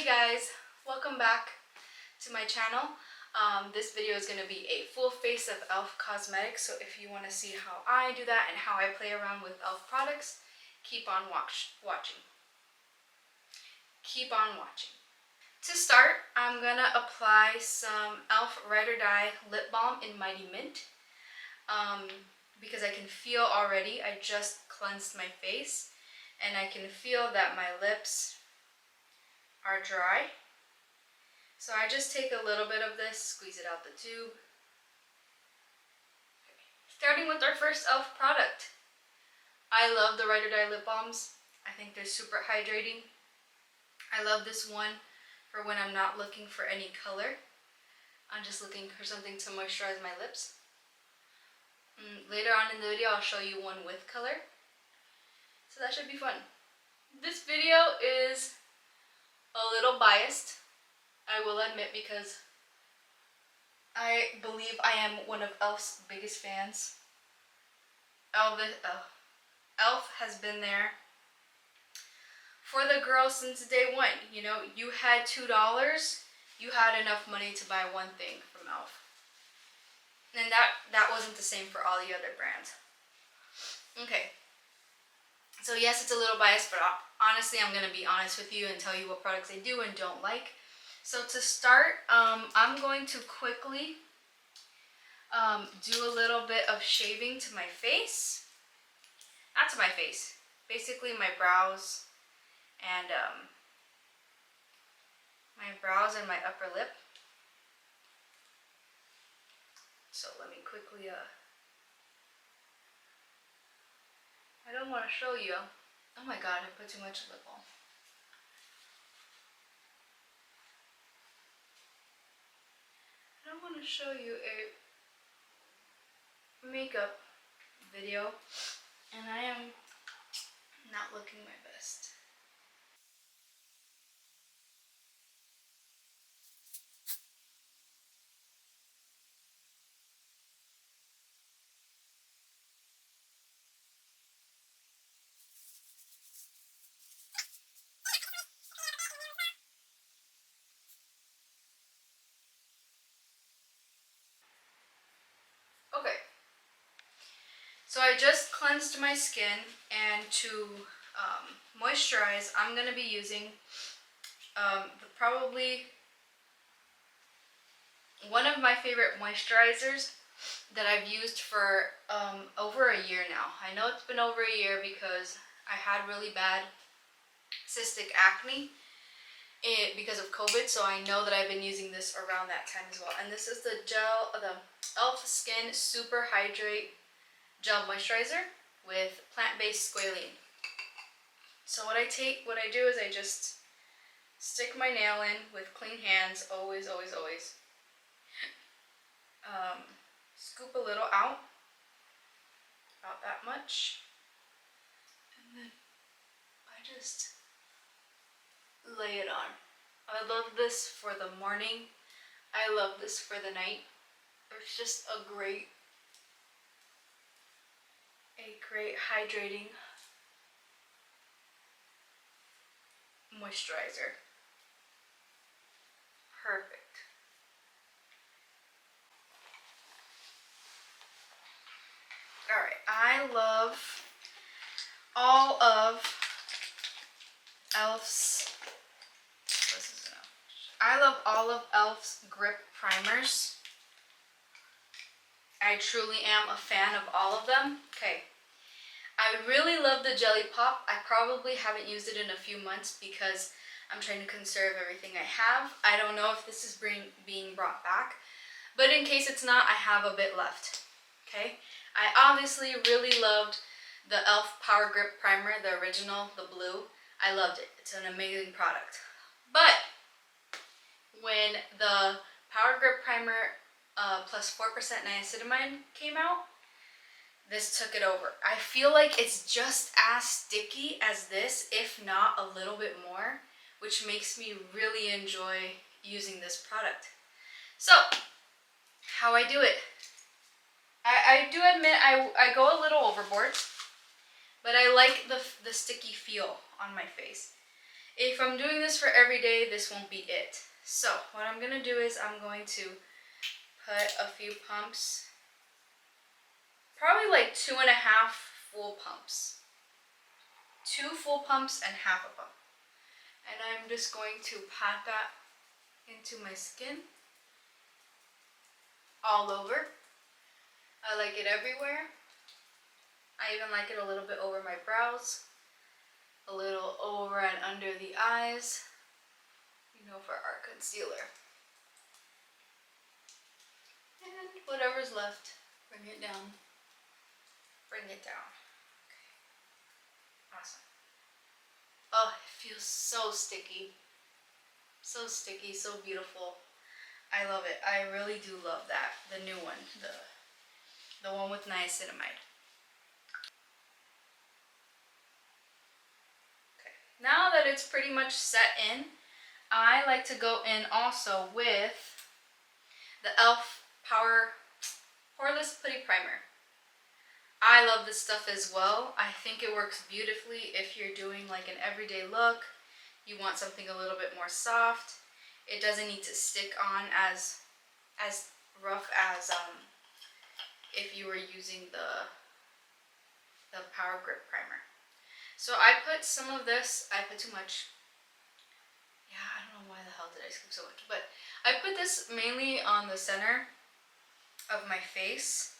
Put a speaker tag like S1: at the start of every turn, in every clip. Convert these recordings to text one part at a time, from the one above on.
S1: guys, welcome back to my channel. This video is going to be a full face of e.l.f. cosmetics, so if you want to see how I do that and how I play around with e.l.f. products, keep on watching. Keep on watching. To start, I'm going to apply some e.l.f. Ride or Die Lip Balm in Mighty Mint. Because I can feel already, I just cleansed my face, and I can feel that my lips are dry. So I just take a little bit of this, squeeze it out the tube. Okay. Starting with our first e.l.f. product. I love the Ride or Die lip balms. I think they're super hydrating. I love this one for when I'm not looking for any color. I'm just looking for something to moisturize my lips. Later on in the video, I'll show you one with color. So that should be fun. This video is a little biased, I will admit, because I believe I am one of e.l.f.'s biggest fans. e.l.f. has been there for the girls since day one. You know, you had $2, you had enough money to buy one thing from e.l.f. And that wasn't the same for all the other brands. Okay. So yes, it's a little biased, but honestly, I'm going to be honest with you and tell you what products I do and don't like. So to start, I'm going to quickly do a little bit of shaving to my face. Not to my face, basically my brows and my upper lip. So let me quickly, I don't want to show you. Oh my god, I put too much lip balm. I don't want to show you a makeup video, and I am not looking my best. Okay, so I just cleansed my skin, and to moisturize, I'm going to be using probably one of my favorite moisturizers that I've used for over a year now. I know it's been over a year because I had really bad cystic acne because of COVID, so I know that I've been using this around that time as well. And this is the e.l.f. Skin Super Hydrate Gel Moisturizer with plant-based squalene. So what I do is I just stick my nail in with clean hands, always. Scoop a little out, about that much, and then I just lay it on. I love this for the morning. I love this for the night. It's just a great hydrating moisturizer. Perfect. Alright, I love all of e.l.f.'s, grip primers. I truly am a fan of all of them. Okay, I really love the Jelly Pop. I probably haven't used it in a few months because I'm trying to conserve everything I have. I don't know if this is being brought back, but in case it's not, I have a bit left. Okay, I obviously really loved the e.l.f. Power Grip Primer, the original, the blue. I loved it. It's an amazing product. But when the Power Grip Primer plus 4% niacinamide came out, this took it over. I feel like it's just as sticky as this, if not a little bit more, which makes me really enjoy using this product. So, how I do it. I do admit I go a little overboard, but I like the sticky feel on my face. If I'm doing this for every day, this won't be it. So what I'm gonna do is I'm going to put a few pumps, probably like 2.5 full pumps. 2 full pumps and half a pump. And I'm just going to pat that into my skin all over. I like it everywhere. I even like it a little bit over my brows, a little over and under the eyes, you know, for our concealer. And whatever's left, bring it down. Bring it down. Okay. Awesome. Oh, it feels so sticky. So sticky, so beautiful. I love it. I really do love that. The new one, the one with niacinamide. Okay. Now that it's pretty much set in, I like to go in also with the e.l.f. Poreless Putty Primer. I love this stuff as well. I think it works beautifully if you're doing like an everyday look. You want something a little bit more soft. It doesn't need to stick on as rough as if you were using the Power Grip Primer. So I put some of this. I put too much. Yeah, I don't know why the hell did I scoop so much, but I put this mainly on the center of my face.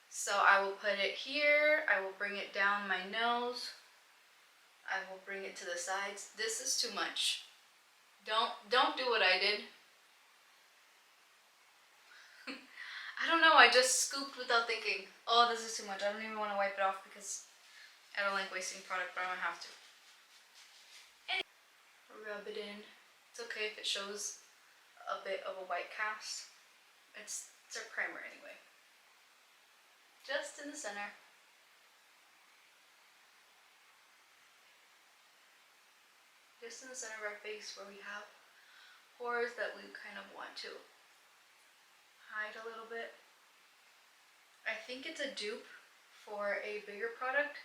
S1: So I will put it here, I will bring it down my nose, I will bring it to the sides. This is too much. Don't do what I did. I don't know, I just scooped without thinking. Oh, this is too much. I don't even want to wipe it off because I don't like wasting product, but I'm gonna have to. Rub it in. It's okay if it shows a bit of a white cast. It's a primer anyway. Just in the center. Just in the center of our face where we have pores that we kind of want to hide a little bit. I think it's a dupe for a bigger product,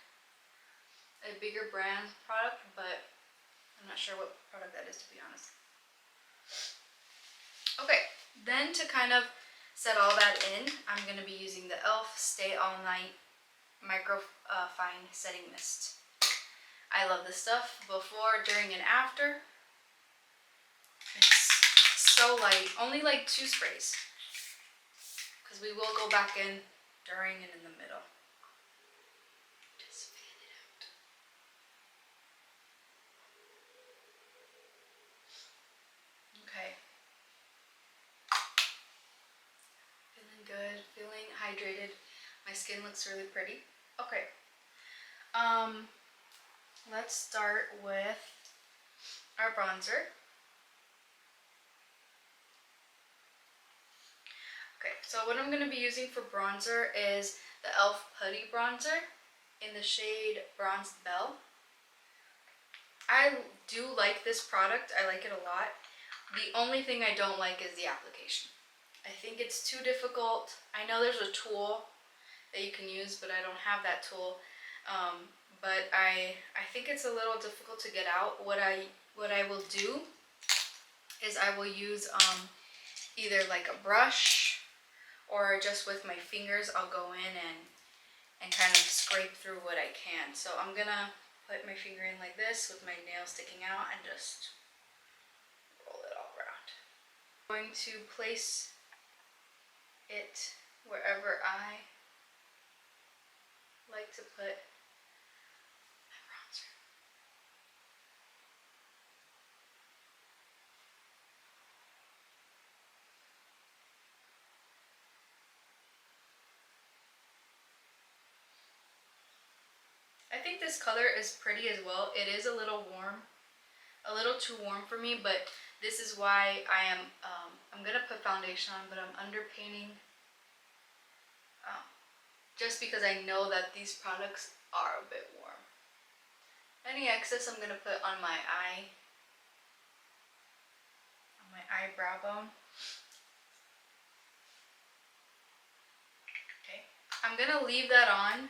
S1: a bigger brand product, but I'm not sure what product that is, to be honest. Okay, then to kind of set all that in, I'm going to be using the e.l.f. Stay All Night Micro Fine Setting Mist. I love this stuff before, during, and after. It's so light, only like 2 sprays, because we will go back in during and in the middle. Just fan it out. Okay. Feeling good, feeling hydrated. My skin looks really pretty. Okay. Let's start with our bronzer. Okay, so what I'm going to be using for bronzer is the e.l.f. Putty Bronzer in the shade Bronze Belle. I do like this product. I like it a lot. The only thing I don't like is the application. I think it's too difficult. I know there's a tool that you can use, but I don't have that tool. But I think it's a little difficult to get out. What I will do is I will use either like a brush or just with my fingers. I'll go in and kind of scrape through what I can. So I'm gonna put my finger in like this with my nail sticking out and just roll it all around. I'm going to place it wherever I like to put my bronzer. I think this color is pretty as well. It is a little warm, a little too warm for me, but this is why I'm gonna put foundation on, but I'm underpainting just because I know that these products are a bit warm. Any excess I'm gonna put on my eyebrow bone. Okay, I'm gonna leave that on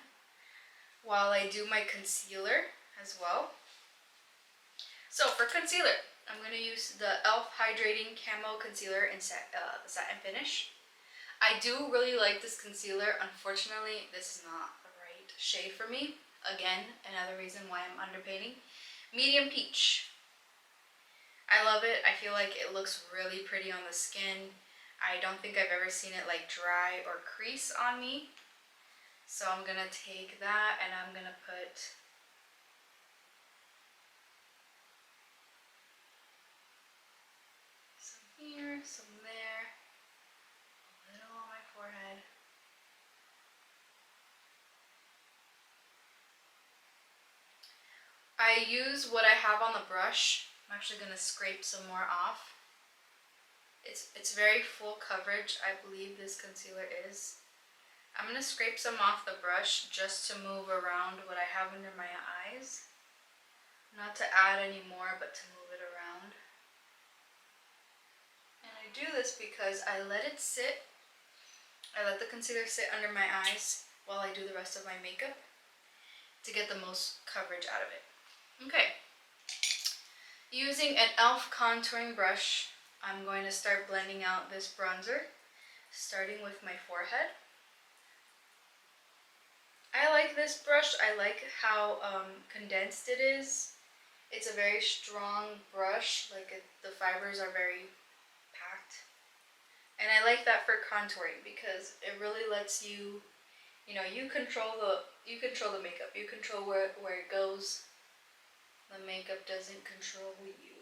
S1: while I do my concealer as well. So for concealer, I'm going to use the e.l.f. Hydrating Camo Concealer in the satin finish. I do really like this concealer. Unfortunately, this is not the right shade for me. Again, another reason why I'm underpainting. Medium Peach. I love it. I feel like it looks really pretty on the skin. I don't think I've ever seen it like dry or crease on me. So I'm going to take that and I'm going to put some here, some there, a little on my forehead. I use what I have on the brush. I'm actually going to scrape some more off. It's very full coverage, I believe this concealer is. I'm going to scrape some off the brush just to move around what I have under my eyes. Not to add any more, but to move it around. And I do this because I let it sit. I let the concealer sit under my eyes while I do the rest of my makeup to get the most coverage out of it. Okay. Using an e.l.f. contouring brush, I'm going to start blending out this bronzer, starting with my forehead. I like this brush. I like how condensed it is. It's a very strong brush, the fibers are very packed. And I like that for contouring because it really lets you, you control the makeup. You control where it goes. The makeup doesn't control you.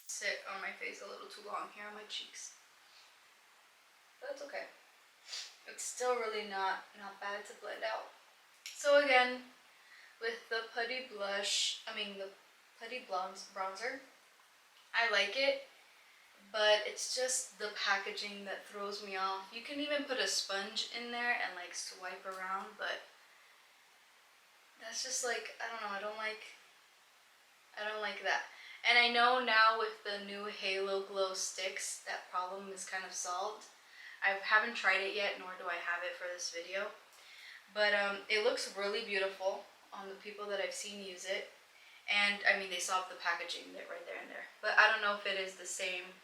S1: Sit on my face a little too long here on my cheeks. That's okay. It's still really not bad to blend out. So again, with the putty the putty bronzer, I like it, but it's just the packaging that throws me off. You can even put a sponge in there and like swipe around, but that's just like, I don't know, I don't like that. And I know now with the new Halo Glow sticks, that problem is kind of solved. I haven't tried it yet, nor do I have it for this video. But it looks really beautiful on the people that I've seen use it. And I mean, they solved the packaging bit right there and there. But I don't know if it is the same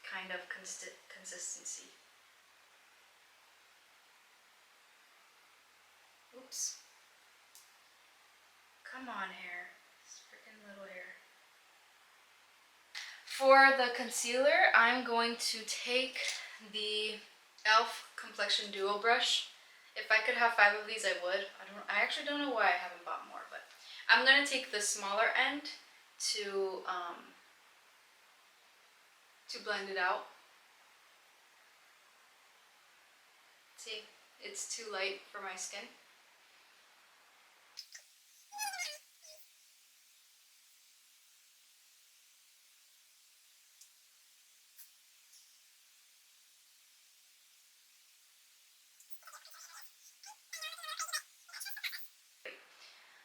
S1: kind of consistency. Oops. Come on, hair. This freaking little hair. For the concealer, I'm going to take the e.l.f. Complexion Duo brush. If I could have 5 of these, I would. I actually don't know why I haven't bought more, but I'm gonna take the smaller end to blend it out. See, it's too light for my skin.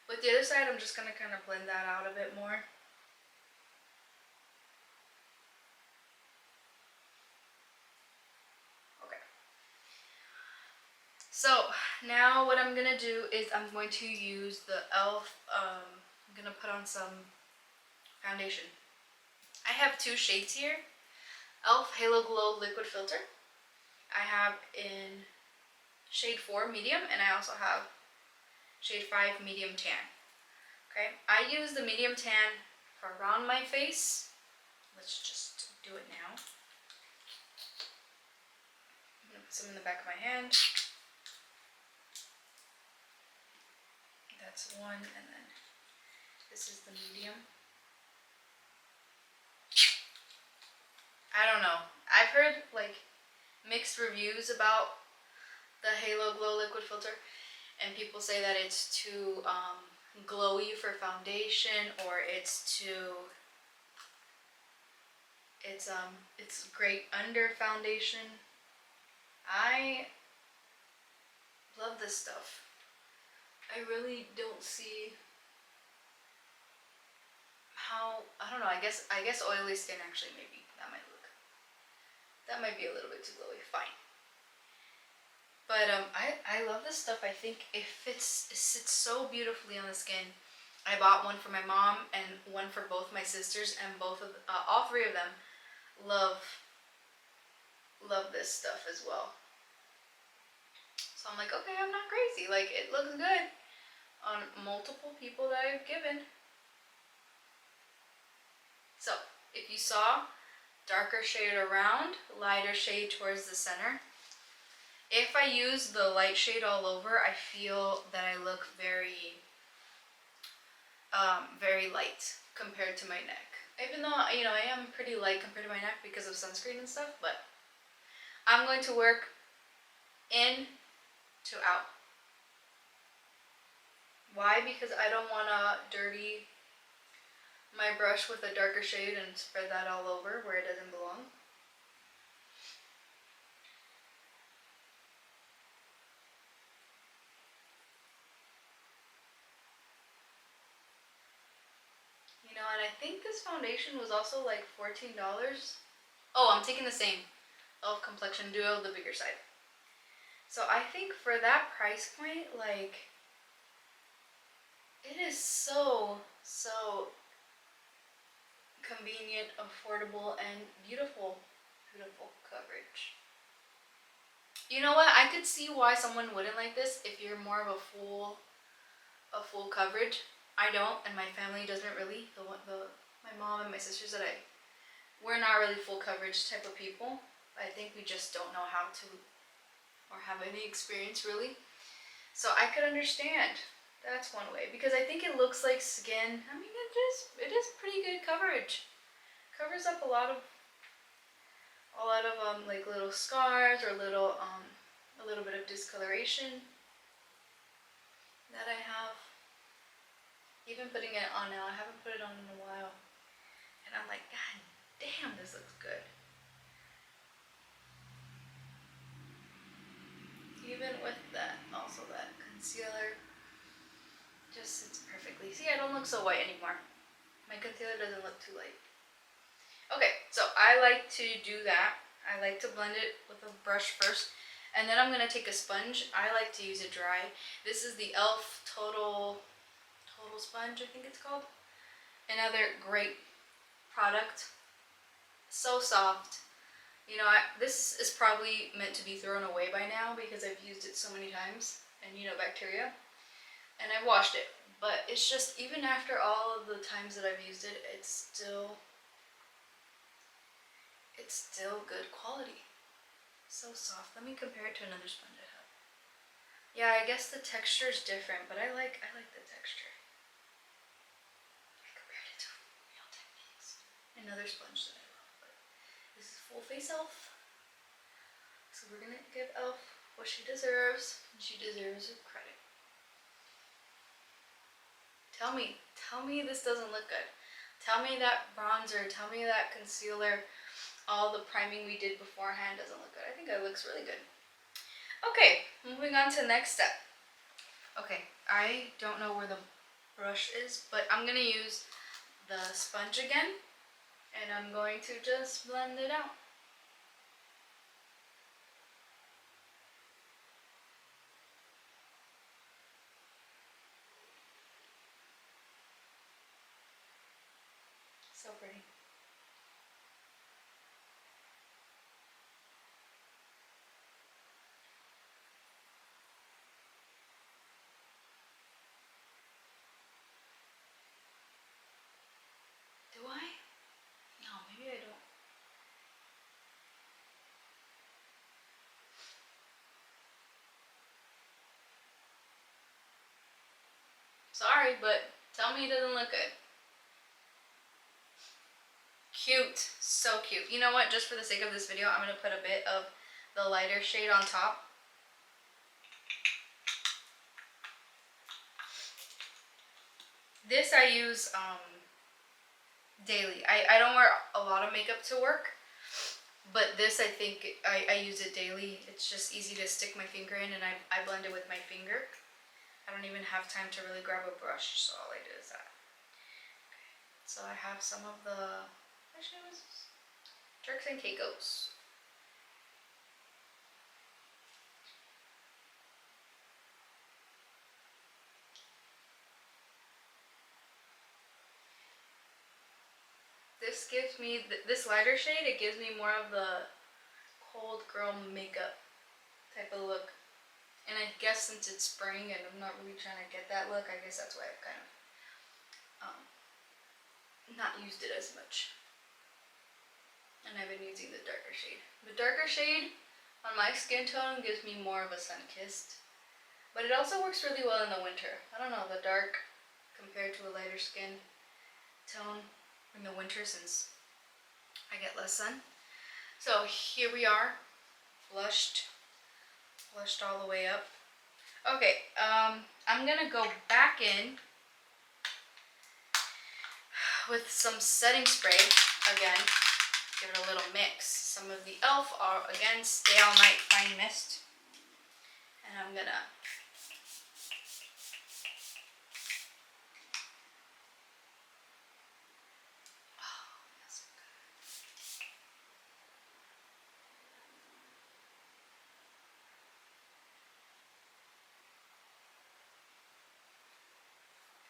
S1: With the other side, I'm just gonna kind of blend that out a bit more. Okay. So now what I'm gonna do is I'm going to use the e.l.f. I'm gonna put on some foundation. I have 2 shades here. e.l.f. Halo Glow Liquid Filter. I have in shade 4 medium, and I also have shade 5 medium tan. Okay, I use the medium tan for around my face. Let's just do it now. I'm gonna put some in the back of my hand. That's one, and then this is the medium. I don't know. I've heard like mixed reviews about the Halo Glow Liquid Filter, and people say that it's too glowy for foundation, or it's great under foundation. I love this stuff. I really don't see how, I don't know, I guess oily skin actually maybe, that might be a little bit too glowy, fine. But I love this stuff. I think it sits so beautifully on the skin. I bought one for my mom and one for both my sisters, and all three of them love this stuff as well. So I'm like, okay, I'm not crazy. Like, it looks good on multiple people that I've given. So if you saw, darker shade around, lighter shade towards the center. If I use the light shade all over, I feel that I look very, very light compared to my neck. Even though, you know, I am pretty light compared to my neck because of sunscreen and stuff, but I'm going to work in to out. Why? Because I don't want to dirty my brush with a darker shade and spread that all over where it doesn't belong. You know, and I think this foundation was also like $14. Oh, I'm taking the same e.l.f. Complexion Duo, the bigger side. So I think for that price point, like, it is so convenient, affordable, and beautiful coverage. You know what? I could see why someone wouldn't like this if you're more of a full coverage. I don't, and my family doesn't really. My mom and my sisters we're not really full coverage type of people. I think we just don't know how to, or have any experience really. So I could understand. That's one way, because I think it looks like skin. I mean, it is pretty good coverage. Covers up a lot of like little scars or a little bit of discoloration that I have. Even putting it on now, I haven't put it on in a while, and I'm like, God damn, this looks good. Even with that, also that concealer just sits perfectly. See, I don't look so white anymore. My concealer doesn't look too light. Okay, so I like to do that. I like to blend it with a brush first, and then I'm gonna take a sponge. I like to use it dry. This is the e.l.f. Total Sponge, I think it's called. Another great product. So soft. You know, this is probably meant to be thrown away by now because I've used it so many times, and you know, bacteria. And I've washed it, but it's just, even after all of the times that I've used it, it's still good quality. So soft. Let me compare it to another sponge I have. Yeah, I guess the texture is different, but I like the texture. I compared it to Real Techniques, another sponge that I love. But this is Full Face e.l.f. So we're gonna give e.l.f. what she deserves, and she deserves her credit. Tell me this doesn't look good. Tell me that bronzer, tell me that concealer, all the priming we did beforehand doesn't look good. I think it looks really good. Okay, moving on to the next step. Okay, I don't know where the brush is, but I'm gonna use the sponge again, and I'm going to just blend it out. So pretty. Do I? No, maybe I don't. Sorry, but tell me it doesn't look good. Cute, so cute. You know what, just for the sake of this video, I'm gonna put a bit of the lighter shade on top. This I use daily. I don't wear a lot of makeup to work, but this I think I use it daily. It's just easy to stick my finger in, and I blend it with my finger. I don't even have time to really grab a brush, so all I do is that. So I have some of the, actually it was Turks and Caicos. This gives me, this lighter shade, it gives me more of the cold girl makeup type of look. And I guess since it's spring and I'm not really trying to get that look, I guess that's why I've kind of not used it as much. And I've been using the darker shade. The darker shade on my skin tone gives me more of a sun-kissed. But it also works really well in the winter. I don't know, the dark compared to a lighter skin tone in the winter since I get less sun. So here we are, blushed all the way up. Okay, I'm gonna go back in with some setting spray again. Give it a little mix. Some of the e.l.f. are again Stay All Night Fine Mist. And I'm gonna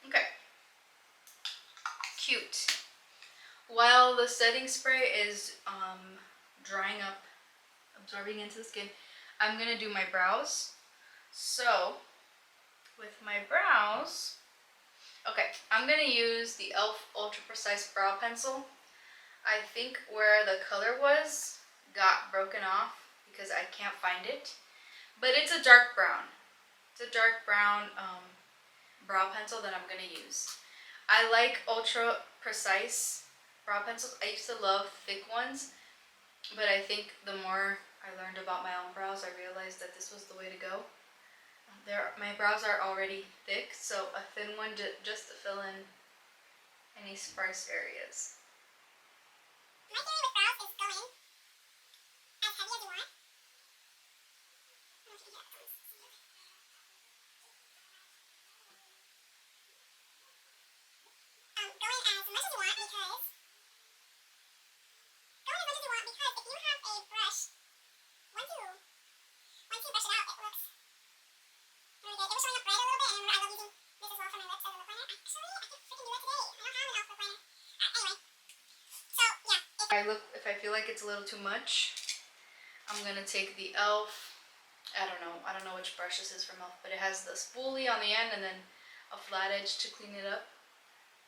S1: okay. Cute. While the setting spray is drying up, absorbing into the skin, I'm gonna do my brows. So with my brows, okay, I'm gonna use the e.l.f. Ultra Precise Brow Pencil. I think where the color was got broken off because I can't find it, but it's a dark brown. It's a dark brown brow pencil that I'm gonna use. I like Ultra Precise brow pencils. I used to love thick ones, but I think the more I learned about my own brows, I realized that this was the way to go. My brows are already thick, so a thin one just to fill in any sparse areas. My theory with brows is go in as heavy as you want. Go in as much as you want because if you have a brush, once you brush it out, it looks really good. It was showing up bright a little bit, and I love using this as well for my lips as a lip liner. Actually, I can freaking do that today. I don't have an e.l.f. lip liner. Anyway, so yeah. If I feel like it's a little too much, I'm gonna take the e.l.f. I don't know which brush this is from e.l.f., but it has the spoolie on the end and then a flat edge to clean it up,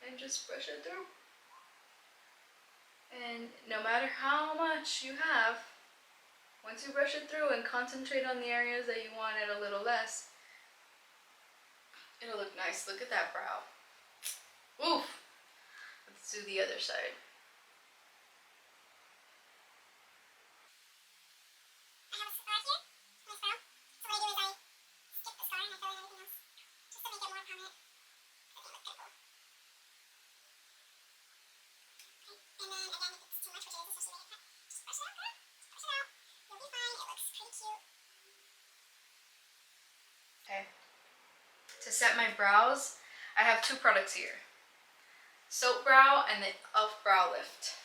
S1: and just brush it through. And no matter how much you have, once you brush it through and concentrate on the areas that you want it a little less, it'll look nice. Look at that brow. Oof! Let's do the other side. I have a scar here, nice brow. So what I do is I skip the scar and I fill in everything else, just to make it more prominent. I think it looks kind of cool. Okay. And then again, if it's too much, which it is, especially making cut, just brush it out, girl. Just brush it out. You'll be fine. It looks pretty cute. Okay. To set my brows, I have two products here. Soap Brow and the e.l.f. Brow Lift.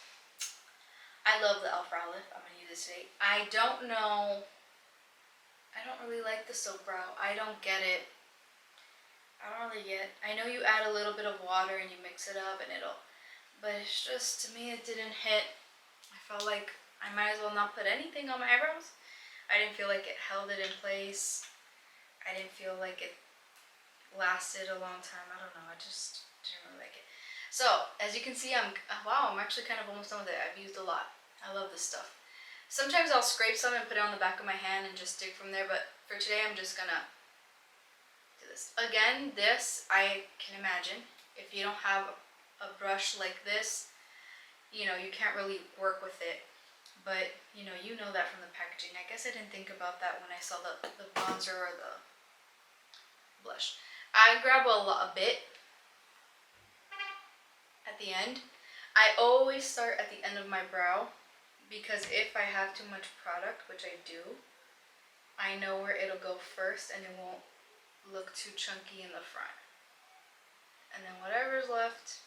S1: I love the e.l.f. Brow Lift. I'm going to use this today. I don't really like the Soap Brow. I don't get it. I know you add a little bit of water and you mix it up and but it's just, to me, it didn't hit. I felt like I might as well not put anything on my eyebrows. I didn't feel like it held it in place. I didn't feel like it lasted a long time. I don't know. I just didn't really like it. So, as you can see, I'm actually kind of almost done with it. I've used a lot. I love this stuff. Sometimes I'll scrape some and put it on the back of my hand and just dig from there, but for today I'm just gonna do this. Again, this, I can imagine, if you don't have a brush like this, you can't really work with it. But, you know that from the packaging. I guess I didn't think about that when I saw the bronzer or the blush. I grab a bit at the end. I always start at the end of my brow because if I have too much product, which I do, I know where it'll go first and it won't look too chunky in the front. And then whatever's left,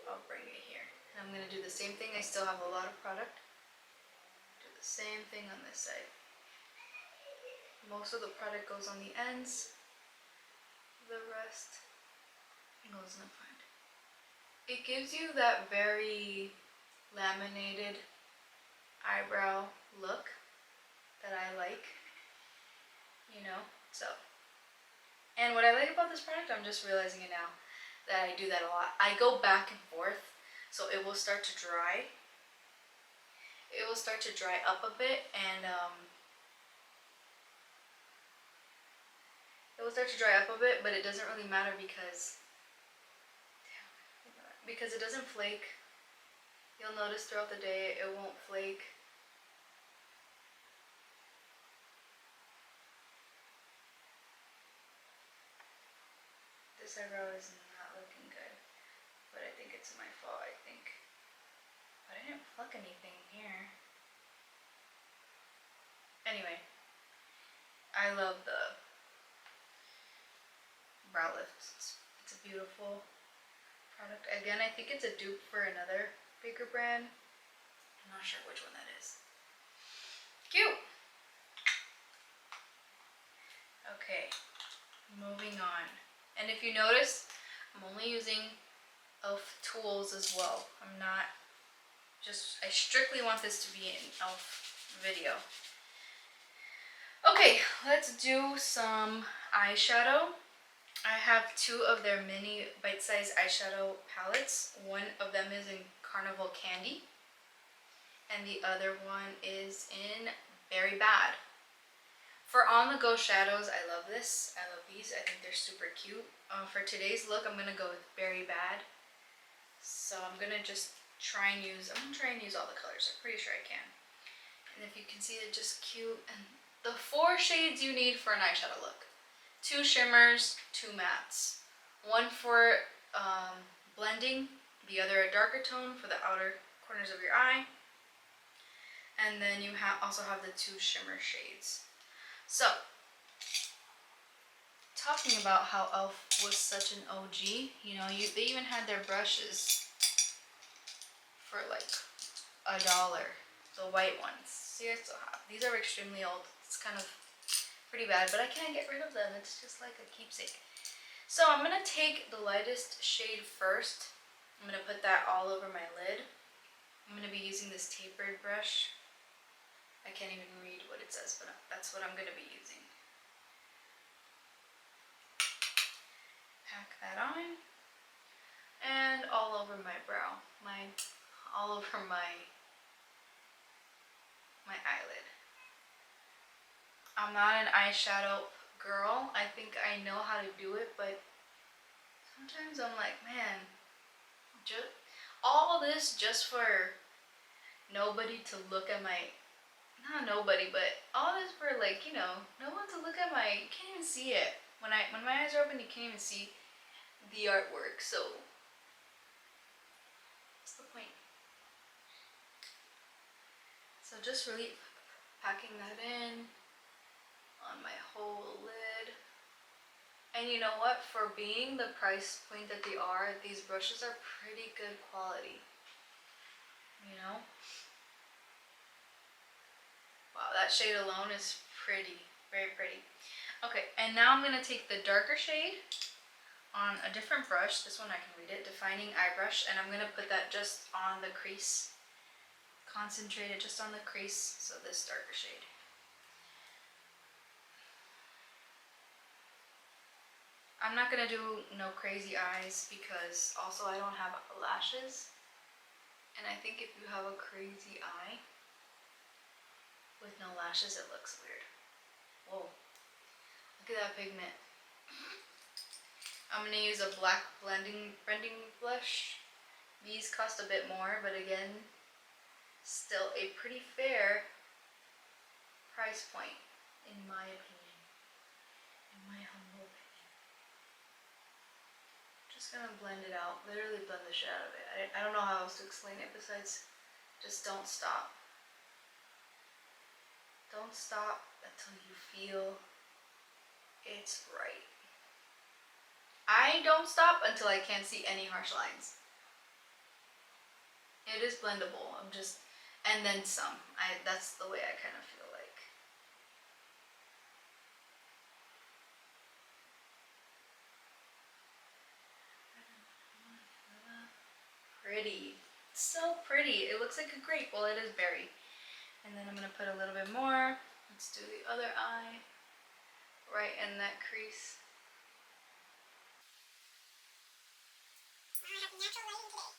S1: I'll bring it here. And I'm going to do the same thing. I still have a lot of product. Do the same thing on this side. Most of the product goes on the ends. The rest goes in the front. It gives you that very laminated eyebrow look that I like, you know, so. And what I like about this product, I'm just realizing it now, that I do that a lot. I go back and forth, so it will start to dry. It will start to dry up a bit, and it will start to dry up a bit, but it doesn't really matter because it doesn't flake. You'll notice throughout the day it won't flake. This eyebrow is not looking good, but I think it's my fault, I think. But I didn't pluck anything here. Anyway, I love the brow lift. It's a beautiful product. Again, I think it's a dupe for another bigger brand. I'm not sure which one that is. Cute! Okay, moving on. And if you notice, I'm only using e.l.f. tools as well. I'm not just, I strictly want this to be an e.l.f. video. Okay, let's do some eyeshadow. I have two of their mini bite-sized eyeshadow palettes. One of them is in Carnival Candy, and the other one is in Very Bad. For on-the-go shadows, I love this. I love these. I think they're super cute. For today's look, I'm gonna go with Very Bad. So I'm gonna just try and use all the colors. I'm pretty sure I can. And if you can see, they're just cute. And the 4 shades you need for an eyeshadow look: 2 shimmers, 2 mattes. One for blending, the other a darker tone for the outer corners of your eye. And then you also have the 2 shimmer shades. So, talking about how e.l.f. was such an OG, you know, they even had their brushes for like $1, the white ones. See, I still have. These are extremely old. It's kind of pretty bad, but I can't get rid of them. It's just like a keepsake. So I'm gonna take the lightest shade first. I'm gonna put that all over my lid. I'm gonna be using this tapered brush. I can't even read what it says, but that's what I'm gonna be using. Pack that on, and all over my brow, all over my eyelid. I'm not an eyeshadow girl. I think I know how to do it, but sometimes I'm like, man, all this just for nobody to look at my, not nobody, but all this for, like, you know, no one to look at you can't even see it. When my eyes are open, you can't even see the artwork, so what's the point? So just really packing that in on my whole lid. And you know what? For being the price point that they are, these brushes are pretty good quality. You know? Wow, that shade alone is pretty, very pretty. Okay, and now I'm gonna take the darker shade on a different brush. This one I can read it, Defining Eye Brush, and I'm gonna put that just on the crease. Concentrate it just on the crease, so this darker shade. I'm not gonna do no crazy eyes because also I don't have lashes. And I think if you have a crazy eye with no lashes, it looks weird. Whoa, look at that pigment. I'm gonna use a black blending blush. These cost a bit more, but again, still a pretty fair price point, in my opinion. In my humble opinion. Just gonna blend it out, literally blend the shit out of it. I don't know how else to explain it besides just don't stop. Don't stop until you feel it's right. I don't stop until I can't see any harsh lines. It is blendable. And then some. That's the way I kind of feel like. Pretty. So pretty. It looks like a grape. Well, it is berry. And then I'm going to put a little bit more. Let's do the other eye. Right in that crease. I have natural lighting today.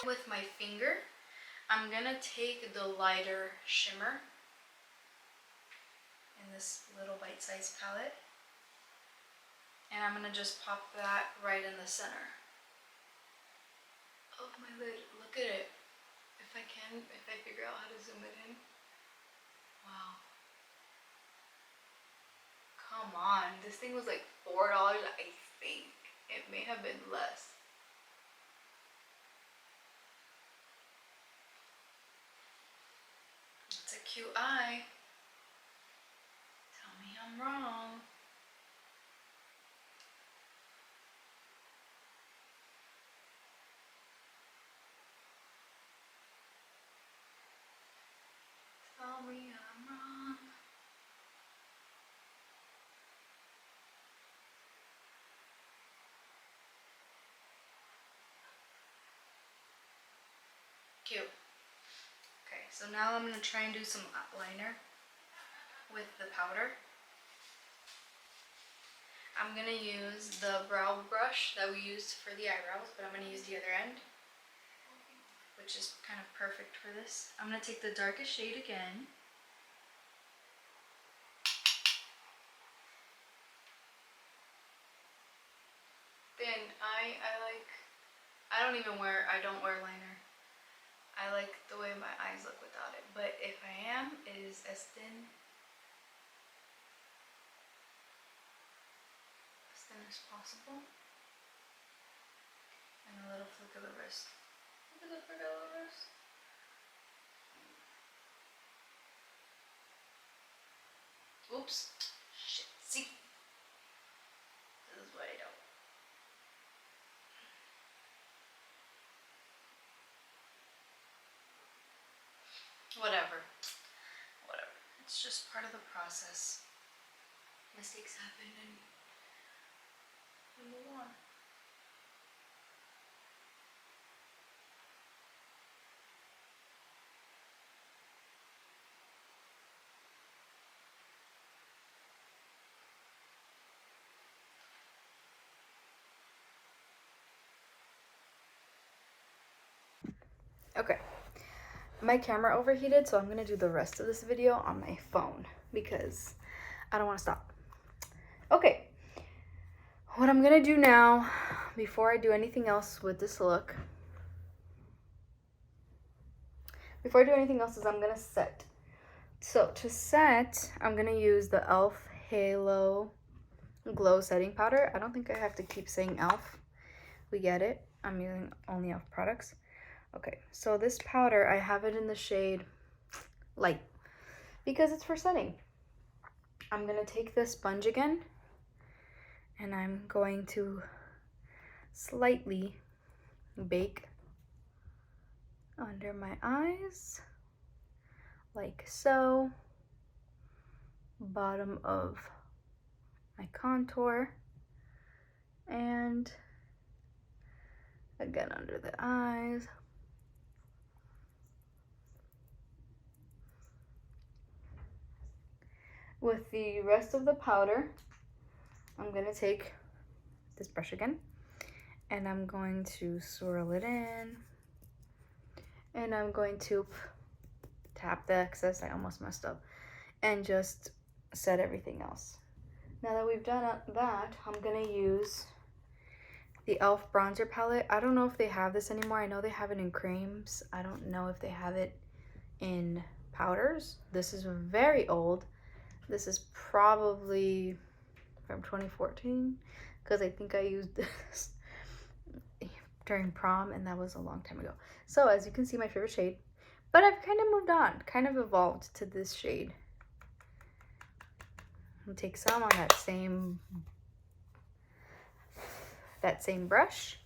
S1: With my finger, I'm gonna take the lighter shimmer in this little bite-sized palette, and I'm gonna just pop that right in the center of my lid. Look at it. If I figure out how to zoom it in. Wow. Come on, this thing was like $4, I think. It may have been less. It's a cute eye. Tell me I'm wrong. Tell me I'm wrong. Cute. Okay, so now I'm going to try and do some liner with the powder. I'm going to use the brow brush that we used for the eyebrows, but I'm going to use the other end, which is kind of perfect for this. I'm going to take the darkest shade again. Thin. I don't wear liner. I like the way my eyes look without it, but if I am, it is as thin as possible. And a little flick of the wrist. Look at the flick of the wrist. Oops. Shit. See? This is what I don't. Whatever. It's just part of the process. Mistakes happen and we move on. Okay. My camera overheated, so I'm gonna do the rest of this video on my phone because I don't want to stop. Okay, what I'm gonna do now, before I do anything else with this look, is I'm gonna set. So to set, I'm gonna use the e.l.f. Halo Glow Setting Powder. I don't think I have to keep saying e.l.f. We get it. I'm using only e.l.f. products. Okay, so this powder, I have it in the shade Light because it's for setting. I'm gonna take this sponge again and I'm going to slightly bake under my eyes like so, bottom of my contour, and again under the eyes. With the rest of the powder, I'm gonna take this brush again and I'm going to swirl it in, and I'm going to tap the excess, I almost messed up, and just set everything else. Now that we've done that, I'm gonna use the e.l.f. bronzer palette. I don't know if they have this anymore. I know they have it in creams. I don't know if they have it in powders. This is very old. This is probably from 2014 because I think I used this during prom and that was a long time ago. So as you can see, my favorite shade, but I've kind of moved on, kind of evolved to this shade. I'll take some on that same brush,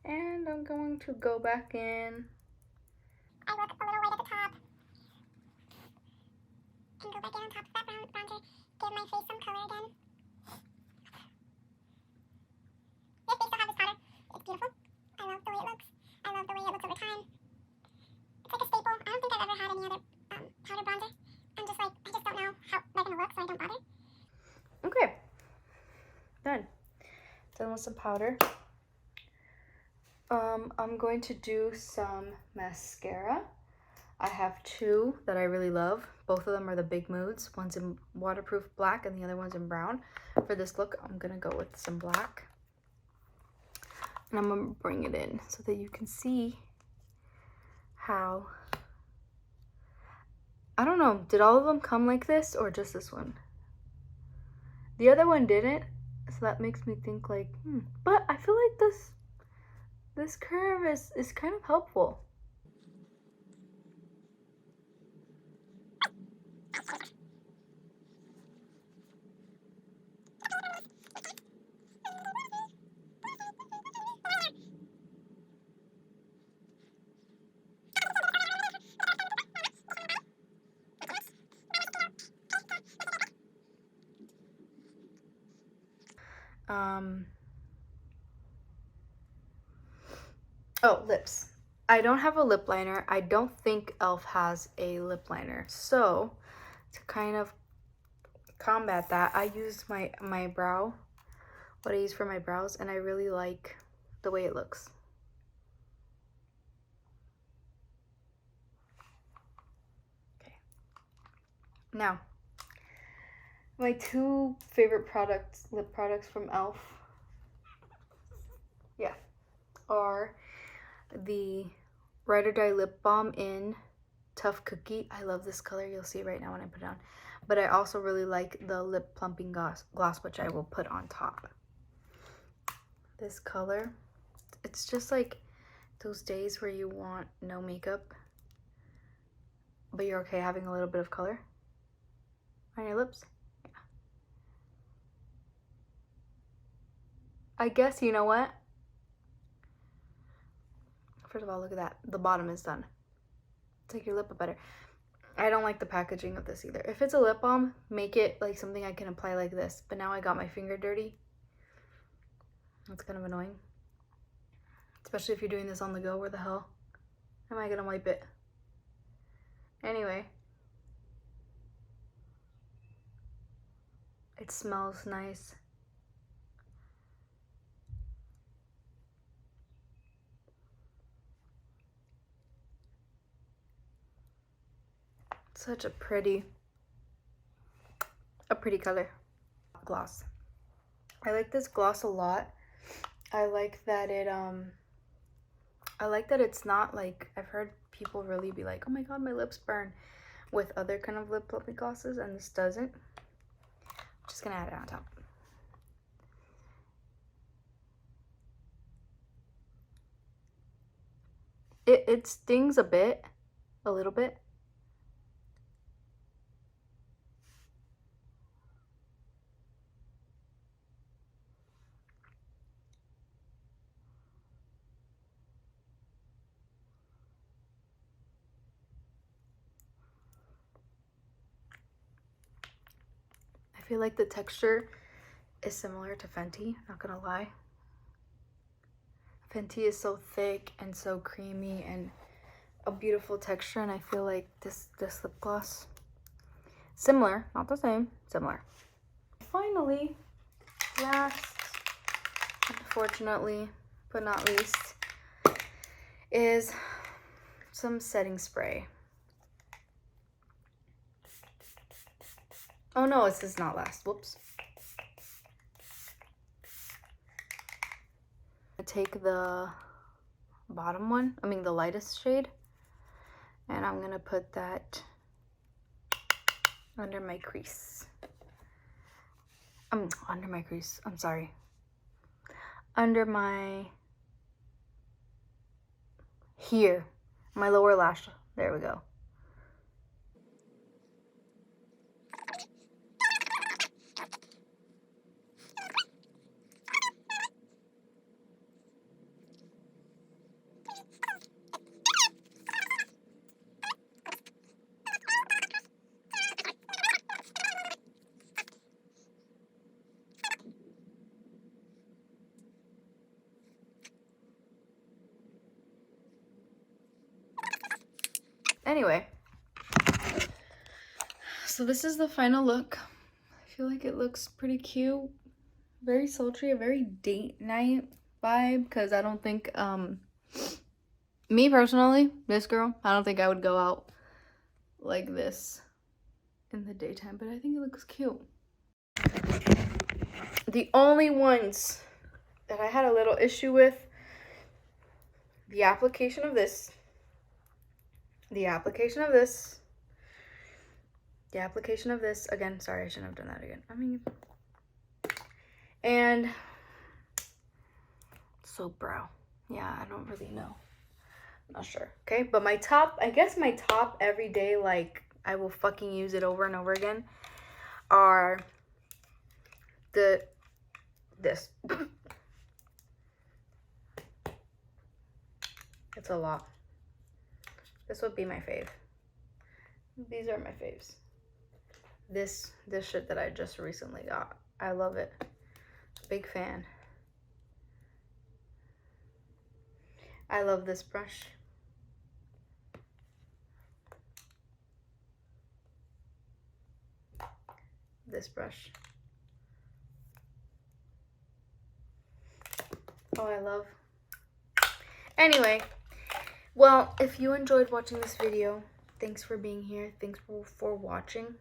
S1: and I'm going to go back in.
S2: I look a little white at the top and go back in on top of that bronzer, give my face some color again. If they still have this powder, it's beautiful. I love the way it looks. I love the way it looks over time. It's like a staple. I don't think I've ever had any other powder bronzer. I'm just like, I just don't know how they're gonna look, so I don't bother.
S1: Okay, done with some powder. I'm going to do some mascara. I have two that I really love. Both of them are the Big Moods. One's in waterproof black and the other one's in brown. For this look, I'm gonna go with some black. And I'm gonna bring it in so that you can see how, I don't know, did all of them come like this or just this one? The other one didn't, so that makes me think like, but I feel like this curve is kind of helpful. Oh, lips. I don't have a lip liner. I don't think e.l.f. has a lip liner. So, to kind of combat that, I use my brow, what I use for my brows, and I really like the way it looks. Okay. Now, my two favorite lip products from e.l.f. are the Ride or Die Lip Balm in Tough Cookie. I love this color. You'll see right now when I put it on. But I also really like the Lip Plumping Gloss, which I will put on top. This color, it's just like those days where you want no makeup, but you're okay having a little bit of color on your lips. Yeah. I guess, you know what? First of all, look at that. The bottom is done. Take your lip up better. I don't like the packaging of this either. If it's a lip balm, make it like something I can apply like this. But now I got my finger dirty. That's kind of annoying. Especially if you're doing this on the go. Where the hell am I gonna wipe it? Anyway. It smells nice. Such a pretty color. Gloss. I like this gloss a lot. I like that it's not like, I've heard people really be like, oh my god, my lips burn with other kind of lip plumping glosses, and this doesn't. I'm just gonna add it on top. It stings a little bit. I feel like the texture is similar to Fenty, not gonna lie. Fenty is so thick and so creamy and a beautiful texture, and I feel like this lip gloss, similar, not the same, similar. Finally, last, unfortunately, but not least, is some setting spray. Oh no, this is not last. Whoops. take the bottom one, the lightest shade, and I'm gonna put that under my crease. Under my crease, I'm sorry. Under my, here, my lower lash. There we go. Anyway, so this is the final look. I feel like it looks pretty cute. Very sultry, a very date night vibe, because I don't think, me personally, this girl, I don't think I would go out like this in the daytime, but I think it looks cute. The only ones that I had a little issue with, the application of this, the application of this, the application of this, again, sorry, I shouldn't have done that again. And soap brow. Yeah, I don't really know. I'm not sure. Okay, but my top, I guess my top every day, like, I will fucking use it over and over again, are this. It's a lot. This would be my fave. These are my faves. This shit that I just recently got. I love it. Big fan. I love this brush. This brush. Oh, I love. Anyway, well, if you enjoyed watching this video, thanks for being here. Thanks for watching.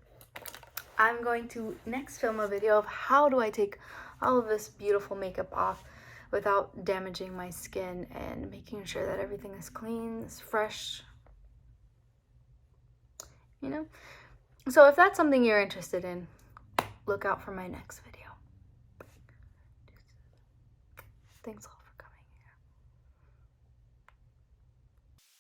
S1: I'm going to next film a video of how do I take all of this beautiful makeup off without damaging my skin and making sure that everything is clean, is fresh, you know? So if that's something you're interested in, look out for my next video. Thanks a lot.